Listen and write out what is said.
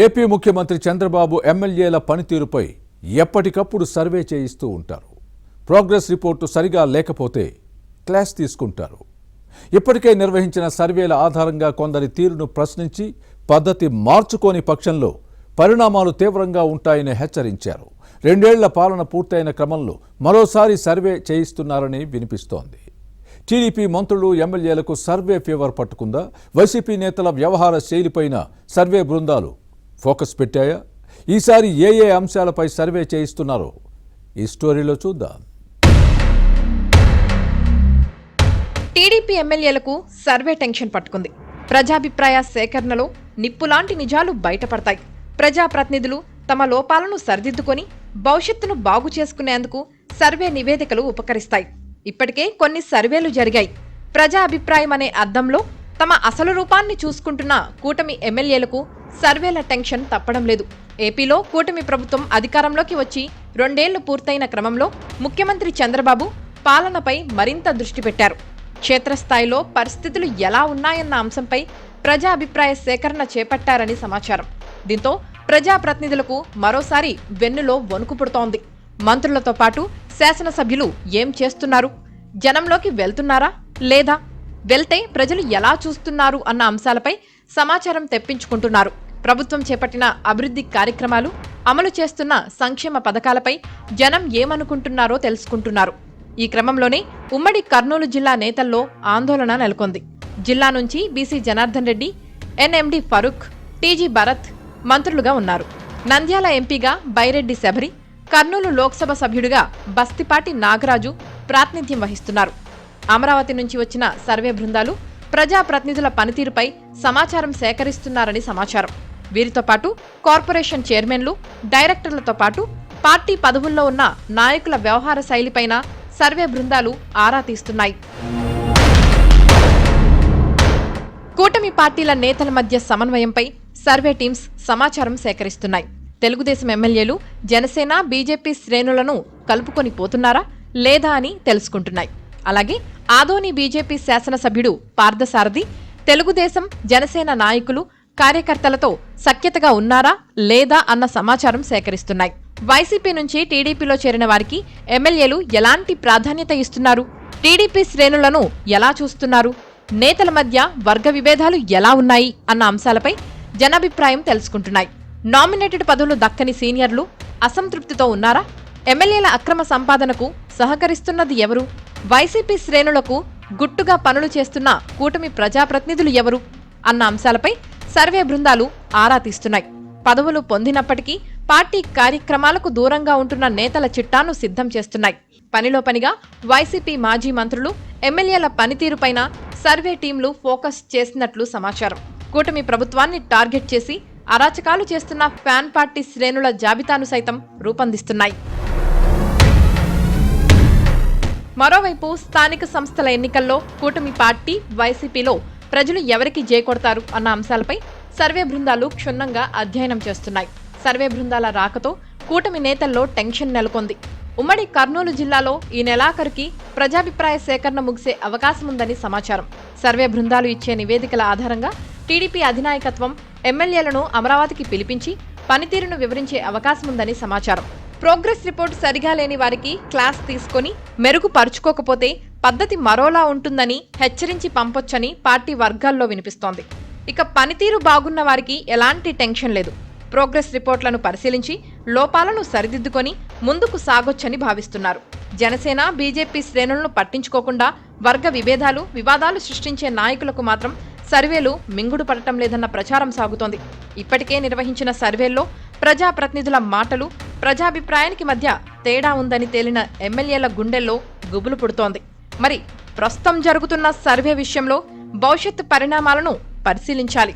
AP ముఖ్యమంత్రి చంద్రబాబు ఎమ్మెల్యేల పనితీరుపై ఎప్పటికప్పుడు సర్వే చేయిస్తూ ఉంటారు. ప్రోగ్రెస్ రిపోర్టు సరిగా లేకపోతే క్లాస్ తీసుకుంటారు. ఇప్పటికే నిర్వహించిన సర్వేల ఆధారంగా కొందరి తీరును ప్రశ్నించి పద్ధతి మార్చుకోని పక్షంలో పరిణామాలు తీవ్రంగా ఉంటాయని హెచ్చరించారు. 2 ఏళ్ల పాలన పూర్తయిన క్రమంలో మరోసారి సర్వే చేయిస్తున్నారని వినిపిస్తోంది. టీడీపీ మంత్రులు ఎమ్మెల్యేలకు సర్వే ఫీవర్ పట్టుకుందా? వైసీపీ నేతల వ్యవహార శైలిపైన సర్వే బృందాలు ఫోకస్ పెట్టాయా? ఈసారి ఏ అంశాలపై సర్వే చేయిస్తున్నారో ఈ స్టోరీలో చూద్దాం. టీడీపీ ఎమ్మెల్యేలకు సర్వే టెన్షన్ పట్టుకుంది. ప్రజాభిప్రాయ సేకరణలో నిప్పులాంటి నిజాలు బయటపడతాయి. ప్రజాప్రతినిధులు తమ లోపాలను సరిదిద్దుకొని భవిష్యత్తును బాగు చేసుకునేందుకు సర్వే నివేదికలు ఉపకరిస్తాయి. ఇప్పటికే కొన్ని సర్వేలు జరిగాయి. ప్రజా అభిప్రాయం అనే అద్దంలో తమ అసలు రూపాన్ని చూసుకుంటున్న కూటమి ఎమ్మెల్యేలకు సర్వేల టెన్షన్ తప్పడం లేదు. ఏపీలో కూటమి ప్రభుత్వం అధికారంలోకి వచ్చి 2 ఏళ్లు పూర్తయిన క్రమంలో ముఖ్యమంత్రి చంద్రబాబు పాలనపై మరింత దృష్టి పెట్టారు. క్షేత్రస్థాయిలో పరిస్థితులు ఎలా ఉన్నాయన్న అంశంపై ప్రజా అభిప్రాయ సేకరణ చేపట్టారని సమాచారం. దీంతో ప్రజాప్రతినిధులకు మరోసారి వెన్నులో వణుకు పుడుతోంది. మంత్రులతో పాటు శాసనసభ్యులు ఏం చేస్తున్నారు, జనంలోకి వెళ్తున్నారా లేదా, వెళ్తే ప్రజలు ఎలా చూస్తున్నారు అన్న అంశాలపై సమాచారం తెప్పించుకుంటున్నారు. ప్రభుత్వం చేపట్టిన అభివృద్ధి కార్యక్రమాలు, అమలు చేస్తున్న సంక్షేమ పథకాలపై జనం ఏమనుకుంటున్నారో తెలుసుకుంటున్నారు. ఈ క్రమంలోనే ఉమ్మడి కర్నూలు జిల్లా నేతల్లో ఆందోళన నెలకొంది. జిల్లా నుంచి BC Janardhan Reddy, NMD Farooq, TG Bharat మంత్రులుగా ఉన్నారు. నంద్యాల ఎంపీగా బైరెడ్డి శబరి, కర్నూలు లోక్సభ సభ్యుడిగా బస్తిపాటి నాగరాజు ప్రాతినిధ్యం వహిస్తున్నారు. అమరావతి నుంచి వచ్చిన సర్వే బృందాలు ప్రజాప్రతినిధుల పనితీరుపై సమాచారం సేకరిస్తున్నారని సమాచారం. వీరితో పాటు కార్పొరేషన్ చైర్మన్లు, డైరెక్టర్లతో పాటు పార్టీ పదవుల్లో ఉన్న నాయకుల వ్యవహార శైలిపైన సర్వే బృందాలు ఆరా తీస్తున్నాయి. కూటమి పార్టీల నేతల మధ్య సమన్వయంపై సర్వే టీమ్స్ సమాచారం సేకరిస్తున్నాయి. తెలుగుదేశం ఎమ్మెల్యేలు జనసేన, బీజేపీ శ్రేణులను కలుపుకొని పోతున్నారా లేదా అని తెలుసుకుంటున్నాయి. అలాగే ఆదోని బీజేపీ శాసనసభ్యుడు పార్థసారథి తెలుగుదేశం, జనసేన నాయకులు, కార్యకర్తలతో సఖ్యతగా ఉన్నారా లేదా అన్న సమాచారం సేకరిస్తున్నాయి. వైసీపీ నుంచి టీడీపీలో చేరిన వారికి ఎమ్మెల్యేలు ఎలాంటి ప్రాధాన్యత ఇస్తున్నారు, టీడీపీ శ్రేణులను ఎలా చూస్తున్నారు, నేతల మధ్య వర్గ విభేదాలు ఎలా ఉన్నాయి అన్న అంశాలపై జనాభిప్రాయం తెలుసుకుంటున్నాయి. నామినేటెడ్ పదవులు దక్కని సీనియర్లు అసంతృప్తితో ఉన్నారా? ఎమ్మెల్యేల అక్రమ సంపాదనకు సహకరిస్తున్నది ఎవరు? వైసీపీ శ్రేణులకు గుట్టుగా పనులు చేస్తున్న కూటమి ప్రజాప్రతినిధులు ఎవరు అన్న అంశాలపై సర్వే బృందాలు ఆరా తీస్తున్నాయి. పదవులు పొందినప్పటికీ పార్టీ కార్యక్రమాలకు దూరంగా ఉంటున్న నేతల చిట్టాను సిద్ధం చేస్తున్నాయి. పనిలో పనిగా వైసీపీ మాజీ మంత్రులు, ఎమ్మెల్యేల పనితీరుపైన సర్వే టీంలు ఫోకస్ చేసినట్లు సమాచారం. కూటమి ప్రభుత్వాన్ని టార్గెట్ చేసి అరాచకాలు చేస్తున్న ఫ్యాన్ పార్టీ శ్రేణుల జాబితాను సైతం రూపొందిస్తున్నాయి. మరోవైపు స్థానిక సంస్థల ఎన్నికల్లో కూటమి పార్టీ, వైసీపీలో ప్రజలు ఎవరికి జైకొడతారు అన్న అంశాలపై సర్వే బృందాలు క్షుణ్ణంగా అధ్యయనం చేస్తున్నాయి. సర్వే బృందాల రాకతో కూటమి నేతల్లో టెన్షన్ నెలకొంది. ఉమ్మడి కర్నూలు జిల్లాలో ఈ నెలాఖరుకి ప్రజాభిప్రాయ సేకరణ ముగిసే అవకాశముందని సమాచారం. సర్వే బృందాలు ఇచ్చే నివేదికల ఆధారంగా టీడీపీ అధినాయకత్వం ఎమ్మెల్యేలను అమరావతికి పిలిపించి పనితీరును వివరించే అవకాశముందని సమాచారం. ప్రోగ్రెస్ రిపోర్ట్ సరిగా లేని వారికి క్లాస్ తీసుకుని మెరుగుపరుచుకోకపోతే పద్ధతి మరోలా ఉంటుందని హెచ్చరించి పంపొచ్చని పార్టీ వర్గాల్లో వినిపిస్తోంది. ఇక పనితీరు బాగున్న వారికి ఎలాంటి టెన్షన్ లేదు. ప్రోగ్రెస్ రిపోర్ట్లను పరిశీలించి లోపాలను సరిదిద్దుకొని ముందుకు సాగొచ్చని భావిస్తున్నారు. జనసేన, బీజేపీ శ్రేణులను పట్టించుకోకుండా వర్గ విభేదాలు, వివాదాలు సృష్టించే నాయకులకు మాత్రం సర్వేలు మింగుడు పడటం లేదన్న ప్రచారం సాగుతోంది. ఇప్పటికే నిర్వహించిన సర్వేల్లో ప్రజాప్రతినిధుల మాటలు, ప్రజాభిప్రాయానికి మధ్య తేడా ఉందని తేలిన ఎమ్మెల్యేల గుండెల్లో గుబులు పుడుతోంది. మరి ప్రస్తుతం జరుగుతున్న సర్వే విషయంలో భవిష్యత్తు పరిణామాలను పరిశీలించాలి.